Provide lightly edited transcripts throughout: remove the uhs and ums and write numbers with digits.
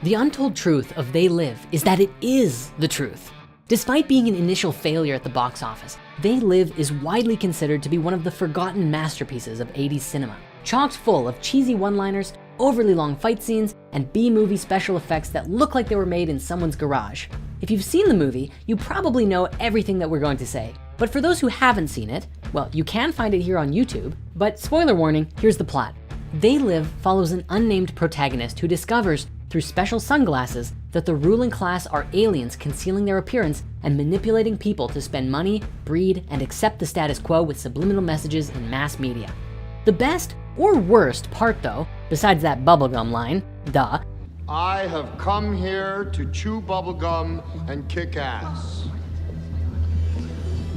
The untold truth of They Live is that it is the truth. Despite being an initial failure at the box office, They Live is widely considered to be one of the forgotten masterpieces of 80s cinema, chocked full of cheesy one-liners, overly long fight scenes, and B-movie special effects that look like they were made in someone's garage. If you've seen the movie, you probably know everything that we're going to say. But for those who haven't seen it, well, you can find it here on YouTube, but spoiler warning, here's the plot. They Live follows an unnamed protagonist who discovers through special sunglasses that the ruling class are aliens concealing their appearance and manipulating people to spend money, breed, and accept the status quo with subliminal messages in mass media. The best or worst part though, besides that bubblegum line, duh, I have come here to chew bubblegum and kick ass.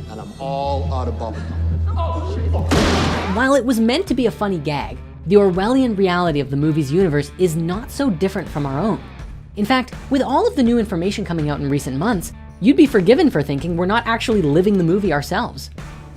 And I'm all out of bubblegum. While it was meant to be a funny gag, the Orwellian reality of the movie's universe is not so different from our own. In fact, with all of the new information coming out in recent months, you'd be forgiven for thinking we're not actually living the movie ourselves.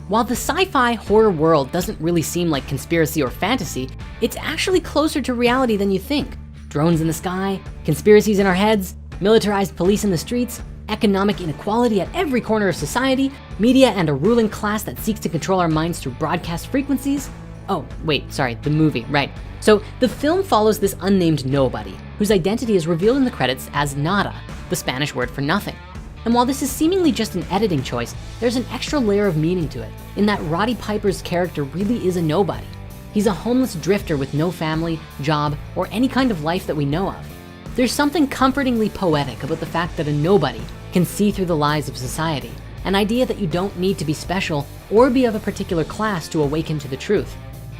While the sci-fi horror world doesn't really seem like conspiracy or fantasy, it's actually closer to reality than you think. Drones in the sky, conspiracies in our heads, militarized police in the streets, economic inequality at every corner of society, media and a ruling class that seeks to control our minds through broadcast frequencies. Oh, wait, sorry, the movie, right. So the film follows this unnamed nobody, whose identity is revealed in the credits as nada, the Spanish word for nothing. And while this is seemingly just an editing choice, there's an extra layer of meaning to it, in that Roddy Piper's character really is a nobody. He's a homeless drifter with no family, job, or any kind of life that we know of. There's something comfortingly poetic about the fact that a nobody can see through the lies of society, an idea that you don't need to be special or be of a particular class to awaken to the truth.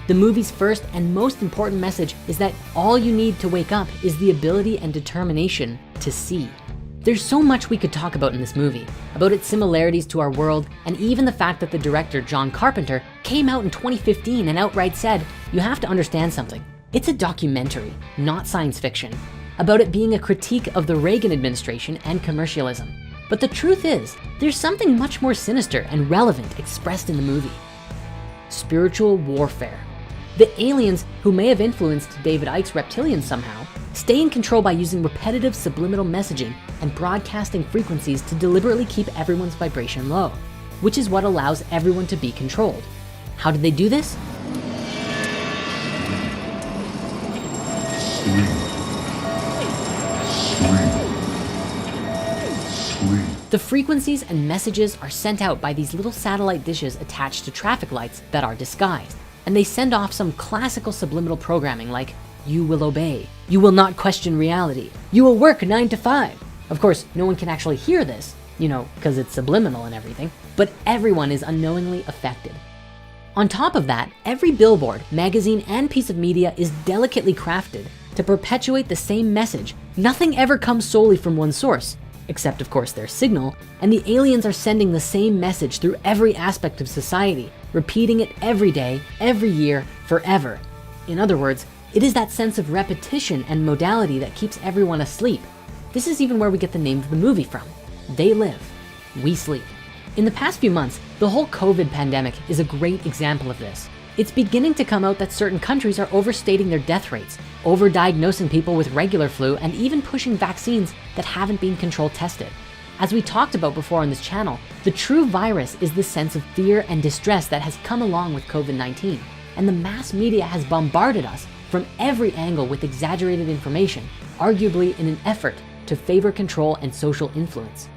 The movie's first and most important message is that all you need to wake up is the ability and determination to see. There's so much we could talk about in this movie, about its similarities to our world, and even the fact that the director, John Carpenter, came out in 2015 and outright said, you have to understand something. It's a documentary, not science fiction, about it being a critique of the Reagan administration and commercialism. But the truth is, there's something much more sinister and relevant expressed in the movie. Spiritual warfare. The aliens, who may have influenced David Icke's Reptilian somehow, stay in control by using repetitive subliminal messaging and broadcasting frequencies to deliberately keep everyone's vibration low, which is what allows everyone to be controlled. How did they do this? The frequencies and messages are sent out by these little satellite dishes attached to traffic lights that are disguised. And they send off some classical subliminal programming like, you will obey, you will not question reality, you will work 9 to 5. Of course, no one can actually hear this, because it's subliminal and everything, but everyone is unknowingly affected. On top of that, every billboard, magazine, and piece of media is delicately crafted to perpetuate the same message. Nothing ever comes solely from one source, except of course their signal, and the aliens are sending the same message through every aspect of society, repeating it every day, every year, forever. In other words, it is that sense of repetition and modality that keeps everyone asleep. This is even where we get the name of the movie from. They live, we sleep. In the past few months, the whole COVID pandemic is a great example of this. It's beginning to come out that certain countries are overstating their death rates, overdiagnosing people with regular flu, and even pushing vaccines that haven't been control tested. As we talked about before on this channel, the true virus is the sense of fear and distress that has come along with COVID-19. And the mass media has bombarded us from every angle with exaggerated information, arguably in an effort to favor control and social influence.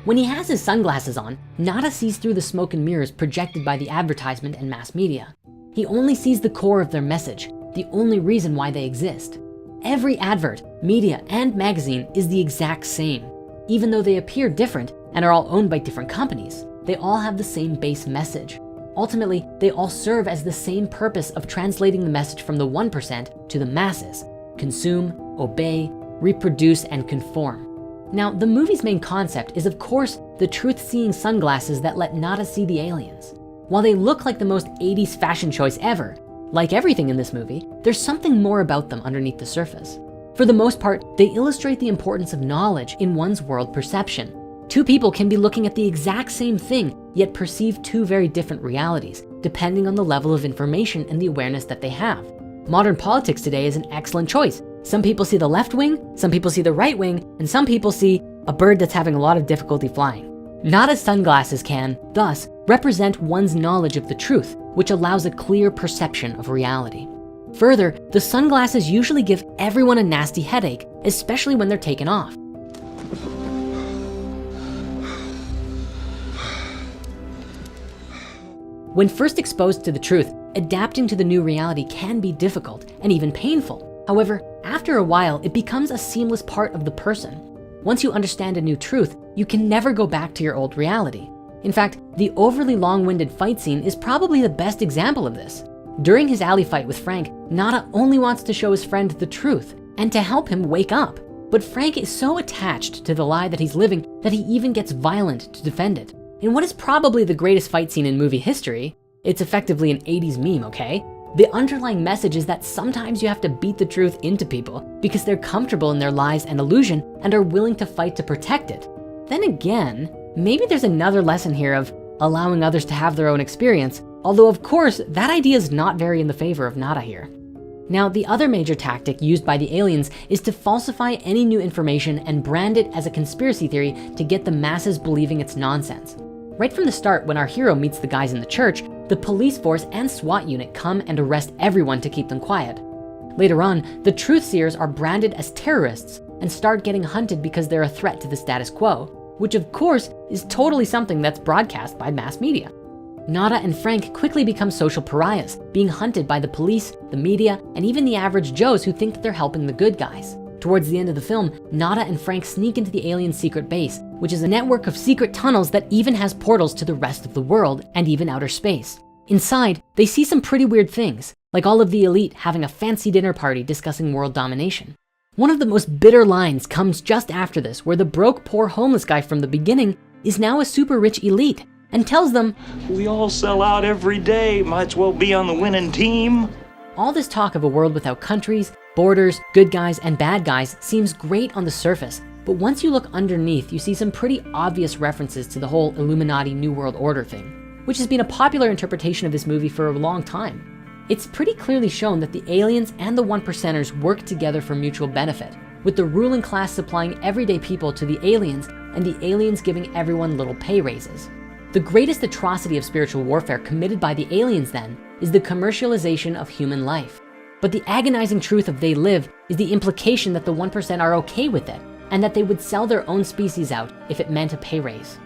When he has his sunglasses on, Nada sees through the smoke and mirrors projected by the advertisement and mass media. He only sees the core of their message, the only reason why they exist. Every advert, media, and magazine is the exact same. Even though they appear different and are all owned by different companies, they all have the same base message. Ultimately, they all serve as the same purpose of translating the message from the 1% to the masses: consume, obey, reproduce, and conform. Now, the movie's main concept is of course the truth-seeing sunglasses that let Nada see the aliens. While they look like the most 80s fashion choice ever, like everything in this movie, there's something more about them underneath the surface. For the most part, they illustrate the importance of knowledge in one's world perception. Two people can be looking at the exact same thing, yet perceive two very different realities, depending on the level of information and the awareness that they have. Modern politics today is an excellent choice Some people see the left wing, some people see the right wing, and some people see a bird that's having a lot of difficulty flying. Nada's sunglasses can, thus, represent one's knowledge of the truth, which allows a clear perception of reality. Further, the sunglasses usually give everyone a nasty headache, especially when they're taken off. When first exposed to the truth, adapting to the new reality can be difficult and even painful. However, after a while, it becomes a seamless part of the person. Once you understand a new truth, you can never go back to your old reality. In fact, the overly long-winded fight scene is probably the best example of this. During his alley fight with Frank, Nada only wants to show his friend the truth and to help him wake up. But Frank is so attached to the lie that he's living that he even gets violent to defend it. In what is probably the greatest fight scene in movie history, it's effectively an 80s meme, okay? The underlying message is that sometimes you have to beat the truth into people because they're comfortable in their lies and illusion and are willing to fight to protect it. Then again, maybe there's another lesson here of allowing others to have their own experience, although of course, that idea is not very in the favor of Nada here. Now, the other major tactic used by the aliens is to falsify any new information and brand it as a conspiracy theory to get the masses believing it's nonsense. Right from the start, when our hero meets the guys in the church, the police force and SWAT unit come and arrest everyone to keep them quiet. Later on, the truth seers are branded as terrorists and start getting hunted because they're a threat to the status quo, which of course is totally something that's broadcast by mass media. Nada and Frank quickly become social pariahs, being hunted by the police, the media, and even the average Joes who think that they're helping the good guys. Towards the end of the film, Nada and Frank sneak into the alien secret base, which is a network of secret tunnels that even has portals to the rest of the world and even outer space. Inside, they see some pretty weird things, like all of the elite having a fancy dinner party discussing world domination. One of the most bitter lines comes just after this, where the broke, poor homeless guy from the beginning is now a super rich elite and tells them, "We all sell out every day, might as well be on the winning team." All this talk of a world without countries, borders, good guys, and bad guys seems great on the surface, but once you look underneath, you see some pretty obvious references to the whole Illuminati New World Order thing, which has been a popular interpretation of this movie for a long time. It's pretty clearly shown that the aliens and the 1%ers work together for mutual benefit, with the ruling class supplying everyday people to the aliens and the aliens giving everyone little pay raises. The greatest atrocity of spiritual warfare committed by the aliens then is the commercialization of human life. But the agonizing truth of they live is the implication that the 1% are okay with it and that they would sell their own species out if it meant a pay raise.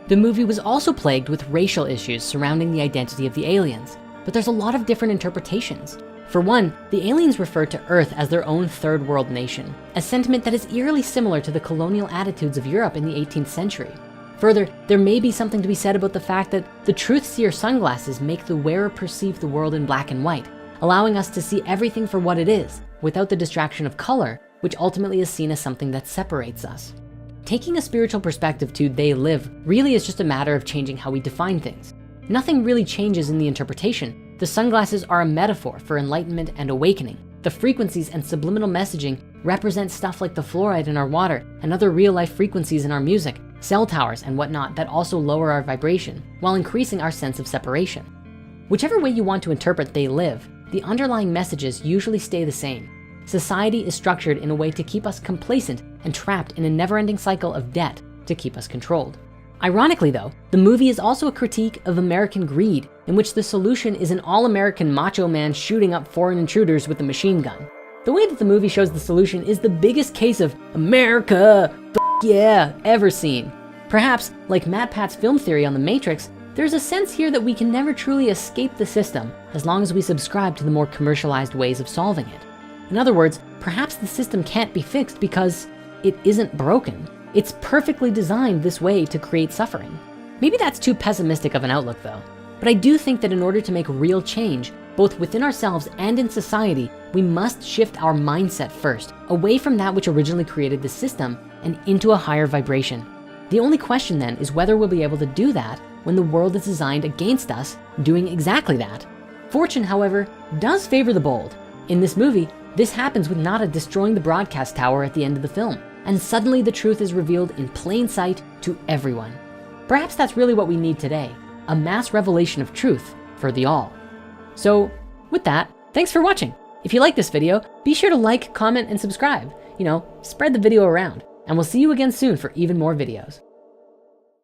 The movie was also plagued with racial issues surrounding the identity of the aliens, but there's a lot of different interpretations. For one, the aliens refer to Earth as their own third world nation, a sentiment that is eerily similar to the colonial attitudes of Europe in the 18th century. Further, there may be something to be said about the fact that the truth seer sunglasses make the wearer perceive the world in black and white, allowing us to see everything for what it is, without the distraction of color, which ultimately is seen as something that separates us. Taking a spiritual perspective to they live really is just a matter of changing how we define things. Nothing really changes in the interpretation. The sunglasses are a metaphor for enlightenment and awakening. The frequencies and subliminal messaging represent stuff like the fluoride in our water and other real life frequencies in our music, cell towers and whatnot that also lower our vibration while increasing our sense of separation. Whichever way you want to interpret they live, the underlying messages usually stay the same. Society is structured in a way to keep us complacent and trapped in a never-ending cycle of debt to keep us controlled. Ironically though, the movie is also a critique of American greed, in which the solution is an all-American macho man shooting up foreign intruders with a machine gun. The way that the movie shows the solution is the biggest case of America, yeah, ever seen. Perhaps, like MatPat's film theory on the Matrix, there's a sense here that we can never truly escape the system as long as we subscribe to the more commercialized ways of solving it. In other words, perhaps the system can't be fixed because it isn't broken. It's perfectly designed this way to create suffering. Maybe that's too pessimistic of an outlook though, but I do think that in order to make real change, both within ourselves and in society, we must shift our mindset first, away from that which originally created the system and into a higher vibration. The only question then is whether we'll be able to do that when the world is designed against us doing exactly that. Fortune, however, does favor the bold. In this movie, this happens with Nada destroying the broadcast tower at the end of the film, and suddenly the truth is revealed in plain sight to everyone. Perhaps that's really what we need today, a mass revelation of truth for the all. So with that, thanks for watching. If you like this video, be sure to like, comment, and subscribe. Spread the video around. And we'll see you again soon for even more videos.